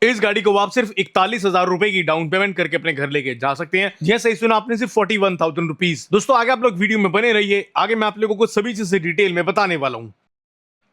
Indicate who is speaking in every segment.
Speaker 1: इस गाड़ी को आप सिर्फ 41,000 रुपए की डाउन पेमेंट करके अपने घर लेके जा सकते हैं। यह सही सुना आपने, सिर्फ 41,000 रुपीज। दोस्तों आगे आप लोग वीडियो में बने रहिए, आगे मैं आप लोगों को सभी चीजें डिटेल में बताने वाला हूं।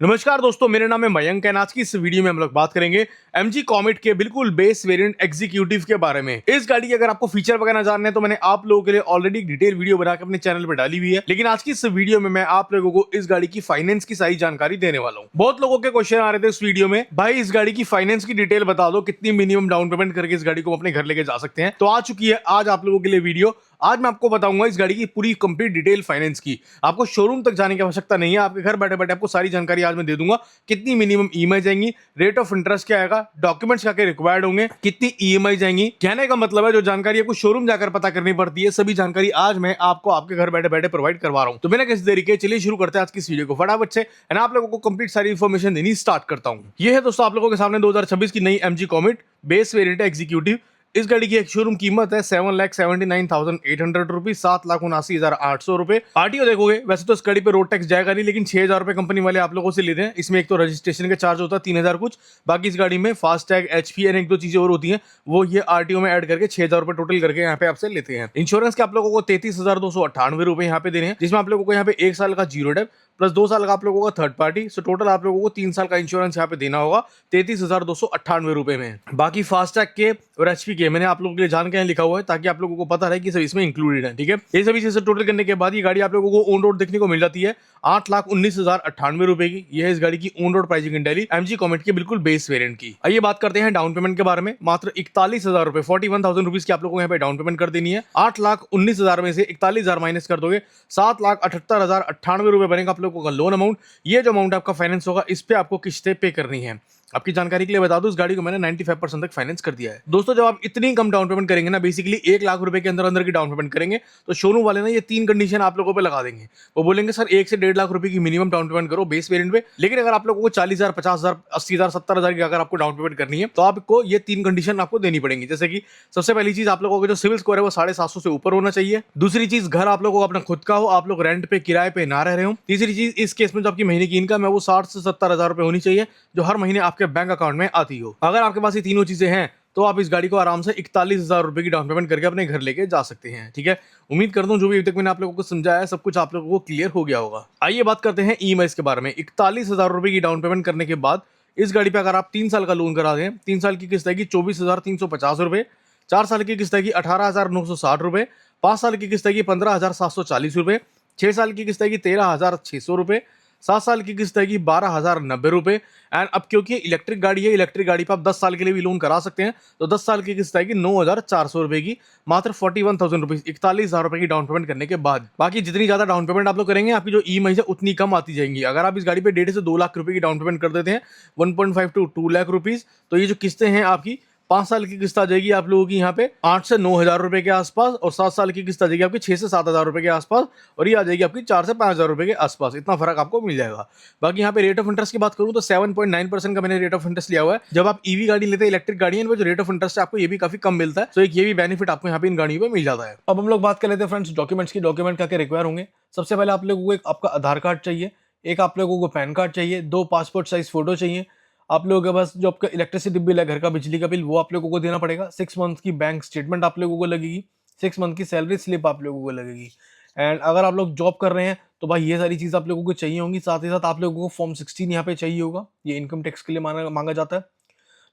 Speaker 1: नमस्कार दोस्तों, मेरा नाम है मयंक एंड आज की इस वीडियो में हम लोग बात करेंगे MG कॉमेट के बिल्कुल बेस वेरिएंट एग्जीक्यूटिव के बारे में। इस गाड़ी के अगर आपको फीचर वगैरह जानने हैं तो मैंने आप लोगों के लिए ऑलरेडी डिटेल वीडियो बना के अपने चैनल पर डाली हुई है, लेकिन आज की इस वीडियो में मैं आप लोगों को इस गाड़ी की फाइनेंस की सारी जानकारी देने वाला हूँ। बहुत लोगों के क्वेश्चन आ रहे थे इस वीडियो में, भाई इस गाड़ी की फाइनेंस की डिटेल बता दो, कितनी मिनिमम डाउन पेमेंट करके इस गाड़ी को अपने घर लेके जा सकते हैं। तो आ चुकी है आज आप लोगों के लिए वीडियो। आज मैं आपको बताऊंगा इस गाड़ी की पूरी कंप्लीट डिटेल फाइनेंस की। आपको शोरूम तक जाने की आवश्यकता नहीं है, आपके घर बैठे बैठे आपको सारी जानकारी आज मैं दे दूंगा। कितनी मिनिमम ईएमआई जाएंगी, रेट ऑफ इंटरेस्ट क्या आएगा, डॉक्यूमेंट्स क्या क्या रिक्वायर्ड होंगे, कितनी ईएमआई जाएंगी। कहने का मतलब है जो जानकारी आपको शोरूम जाकर पता करनी पड़ती है, सभी जानकारी आज मैं आपको आपके घर बैठे बैठे प्रोवाइड करवा रहा हूं। तो बिना किसी देरी के चलिए शुरू करते हैं आज की इस वीडियो को फटाफट से, एंड आप लोगों को कंप्लीट सारी इन्फॉर्मेशन देनी स्टार्ट करता हूं। ये है दोस्तों आप लोगों के सामने 2026 की नई MG comet base variant executive. इस गाड़ी की एक शोरूम कीमत है 7,79,800 रुपीज, 7,79,800 रुपए। आरटीओ देखोगे वैसे तो इस गाड़ी पे रोड टैक्स जाएगा नहीं, लेकिन 6,000 रुपए कंपनी वाले आप लोगों से लेते हैं। इसमें एक तो रजिस्ट्रेशन का चार्ज होता है 3,000 कुछ, बाकी इस गाड़ी में फास्ट टैग HP एंड एक दो चीजें और होती हैं, वो ये आरटीओ में ऐड करके 6,000 रुपए टोटल करके यहाँ पे आपसे लेते हैं। इंश्योरेंस के आप लोगों को 33,298 रुपए यहाँ पे देने हैं, जिसमें आप लोगों को यहाँ पे 1 साल का जीरो डेप प्लस 2 साल का आप लोगों का थर्ड पार्टी, सो टोटल आप लोगों को 3 साल का इंश्योरेंस यहाँ पे देना होगा 33,298 रुपए में। बाकी फास्टैग के और HP के मैंने आप लोगों के लिए जान के लिखा हुआ है ताकि आप लोगों को पता रहे कि सब इसमें इंक्लूडेड है। ठीक है, ये सभी चीजें टोटल करने के बाद ये गाड़ी आप लोगों को ऑन रोड देखने को मिल जाती है 8,19,098 रुपए की। यह है इस गाड़ी की on road pricing in Delhi MG comet की बिल्कुल बेस वेरिएंट की। आइए बात करते हैं डाउन पेमेंट के बारे में। मात्र 41,000 रुपए 41,000 रुपीज की आप लोगों को यहाँ पे डाउन पेमेंट कर देनी है। 8,19,000 में से 41,000 माइनस कर दोगे 7,78,098 रुपए बनेगा आप लोगों का लोन अमाउंट। ये जो अमाउंट आपका फाइनेंस होगा इस पे आपको किस्तें पे करनी है। आपकी जानकारी के लिए बता दूं, इस गाड़ी को मैंने 95% तक फाइनेंस कर दिया है। दोस्तों जब आप इतनी कम डाउन पेमेंट करेंगे ना, बेसिकली 1 लाख रुपए के अंदर अंदर की डाउन पेमेंट करेंगे, तो शोरूम वाले ना ये 3 कंडीशन आप लोगों पे लगा देंगे। वो बोलेंगे सर 1 से 1.5 लाख रुपए की मिनिमम डाउन पेमेंट करो बेस वेरिएंट पे, लेकिन अगर आप लोगों को 40,000, 50,000, 80,000, 70,000 की अगर आपको डाउन पेमेंट करनी है तो आपको ये 3 कंडीशन आपको देनी पड़ेंगी। जैसे कि सबसे पहली चीज, आप लोगों का जो सिविल स्कोर है वो 750 से ऊपर होना चाहिए। दूसरी चीज, घर आप लोगों को अपना खुद का हो, आप लोग रेंट पे किराए पे ना रह रहे हो। तीसरी चीज, इस केस में जो आपकी महीने की इनकम है वो 60 से 70,000 रुपए होनी चाहिए, जो हर महीने आपके बैंक अकाउंट में आती हो। अगर आपके पास ये तीनों चीजें हैं तो आप इस गाड़ी को आराम से 41,000 रुपए की डाउन पेमेंट करके अपने घर लेके जा सकते हैं। ठीक है, उम्मीद करता हूं जो भी अभी तक मैंने आप लोगों को समझाया है सब कुछ आप लोगों को क्लियर हो गया होगा। आइए बात करते हैं ईएमआई के बारे में। 41,000 रुपए की डाउन पेमेंट करने के बाद इस गाड़ी पे अगर आप 3 साल का लोन करा दें, 3 साल की किस्त आएगी 24,350 रुपए, 4 साल की किस्त आएगी 18,960 रुपए, 5 साल की किस्त आएगी 15,740 रुपए, 6 साल की किस्त आएगी 13,600 रुपए, 7 साल की किस्त आएगी 12,090 रुपए। एंड अब क्योंकि इलेक्ट्रिक गाड़ी है, इलेक्ट्रिक गाड़ी पे आप 10 साल के लिए भी लोन करा सकते हैं, तो 10 साल की किस्त आएगी 9,400 रुपए की, मात्र 41,000 रुपीज, 41,000 रुपए की डाउन पेमेंट करने के बाद। बाकी जितनी ज्यादा डाउन पेमेंट आप लोग करेंगे, आपकी जो ईएमआई है उतनी कम आती जाएंगी। अगर आप इस गाड़ी पे 1.5 से 2 लाख रुपए की डाउन पेमेंट कर देते हैं, 1.5 टू 2 लाख रुपीज, तो ये जो किस्तें हैं आपकी 5 साल की किस्त आ जाएगी आप लोगों की यहाँ पे 8 से 9,000 रुपए के आसपास, और 7 साल की किस्त आ जाएगी आपकी 6 से 7,000 रुपए के आसपास, और ये आ जाएगी आपकी 4 से 5,000 रुपए के आसपास। इतना फर्क आपको मिल जाएगा। बाकी यहाँ पे रेट ऑफ इंटरेस्ट की बात करूँ तो 7.9% का मैंने रेट ऑफ इंटरेस्ट लिया हुआ है। जब आप ईवी गाड़ी लेते हैं, इलेक्ट्रिक गाड़ी है, जो रेट ऑफ इंटरेस्ट है आपको ये भी काफी कम मिलता है, तो एक ये भी बेनिफिट आपको यहाँ पे इन गाड़ियों पे मिल जाता है। अब हम लोग बात कर लेते हैं फ्रेंड्स डॉक्यूमेंट्स की। डॉक्यूमेंट क्या क्या रिक्वायर होंगे। सबसे पहले आप लोगों को एक आपका आधार कार्ड चाहिए, एक आप लोगों को पैन कार्ड चाहिए, 2 पासपोर्ट साइज फोटो चाहिए। आप लोगों के पास जो आपका इलेक्ट्रिसिटी बिल है, घर का बिजली का बिल, वो आप लोगों को देना पड़ेगा। 6 मंथ की बैंक स्टेटमेंट आप लोगों को लगेगी, 6 मंथ की सैलरी स्लिप आप लोगों को लगेगी। एंड अगर आप लोग जॉब कर रहे हैं तो भाई ये सारी चीज़ आप लोगों को चाहिए होंगी। साथ ही साथ आप लोगों को फॉर्म 16 यहाँ पे चाहिए होगा, ये इनकम टैक्स के लिए मांगा जाता है।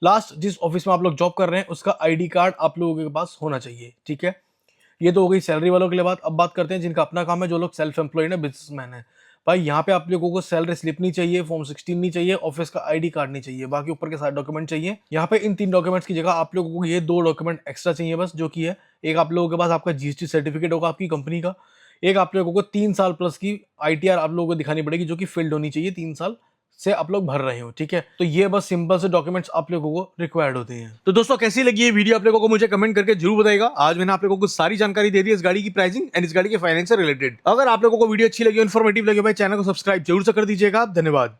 Speaker 1: लास्ट, जिस ऑफिस में आप लोग जॉब कर रहे हैं उसका ID कार्ड आप लोगों के पास होना चाहिए। ठीक है, ये तो हो गई सैलरी वालों के लिए बात। अब बात करते हैं जिनका अपना काम है, जो लोग सेल्फ एम्प्लॉयड है, बिजनेसमैन है। भाई यहाँ पे आप लोगों को सैलरी स्लिप नहीं चाहिए, फॉर्म 16 नहीं चाहिए, ऑफिस का ID कार्ड नहीं चाहिए, बाकी ऊपर के सारे डॉक्यूमेंट चाहिए। यहाँ पे इन 3 डॉक्यूमेंट्स की जगह आप लोगों को ये 2 डॉक्यूमेंट एक्स्ट्रा चाहिए बस, जो कि है एक आप लोगों के पास आपका GST सर्टिफिकेट होगा आपकी कंपनी का, एक आप लोगों को 3 साल प्लस की ITR आप लोगों को दिखानी पड़ेगी, जो कि फील्ड होनी चाहिए, 3 साल से आप लोग भर रहे हो। ठीक है, तो ये बस सिंपल से डॉक्यूमेंट्स आप लोगों को रिक्वायर्ड होते हैं। तो दोस्तों कैसी लगी ये वीडियो आप लोगों को मुझे कमेंट करके जरूर बताइएगा। आज मैंने आप लोगों को सारी जानकारी दे दी इस गाड़ी की प्राइसिंग एंड इस गाड़ी के फाइनेंस से रिलेटेड। अगर आप लोगों को वीडियो अच्छी लगी, इन्फॉर्मेटिव लगी, भाई चैनल को सब्सक्राइब जरूर से कर दीजिएगा। धन्यवाद।